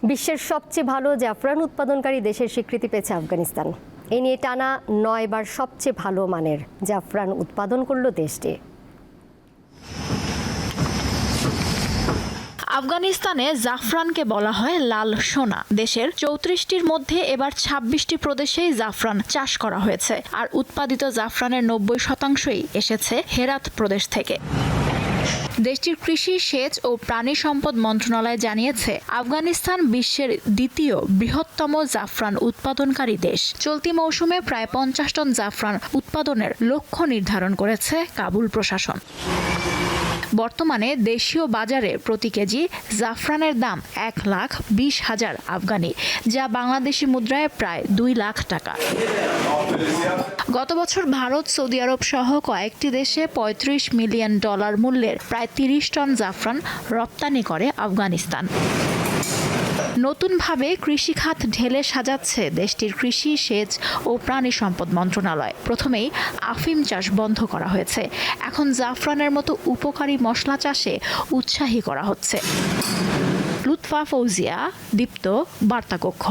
বিশ্বের সবচেয়ে ভালো জাফরান উৎপাদনকারী দেশের স্বীকৃতি পেয়েছে আফগানিস্তান। এ নিয়ে টানা 9 বার সবচেয়ে ভালো মানের জাফরান উৎপাদন করল দেশটি। আফগানিস্তানে জাফরানকে বলা হয় লাল সোনা। দেশের 34টির মধ্যে এবার 26টি প্রদেশেই জাফরান চাষ করা হয়েছে, আর উৎপাদিত জাফরানের 90%ই এসেছে হেরাত প্রদেশ থেকে। দেশটির কৃষি, সেচ ও প্রাণী সম্পদ মন্ত্রণালয় জানিয়েছে, আফগানিস্তান বিশ্বের দ্বিতীয় বৃহত্তম জাফরান উৎপাদনকারী দেশ। চলতি মৌসুমে প্রায় 50 টন জাফরান উৎপাদনের লক্ষ্য নির্ধারণ করেছে কাবুল প্রশাসন। বর্তমানে দেশীয় বাজারে প্রতি কেজি জাফরানের দাম 1,20,000 আফগানি, যা বাংলাদেশি মুদ্রায় প্রায় 2 লাখ টাকা। গত বছর ভারত, সৌদি আরব সহ কয়েকটি দেশে $35 মিলিয়ন মূল্যের প্রায় 30 টন জাফরান রপ্তানি করে আফগানিস্তান। নতুনভাবে কৃষিখাত ঢেলে সাজাচ্ছে দেশটির কৃষি, সেচ ও প্রাণী সম্পদ মন্ত্রণালয়। প্রথমেই আফিম চাষ বন্ধ করা হয়েছে, এখন জাফরানের মতো উপকারী মশলা চাষে উৎসাহী করা হচ্ছে। লুৎফা ফৌজিয়া, দীপ্ত, বার্তা কক্ষ।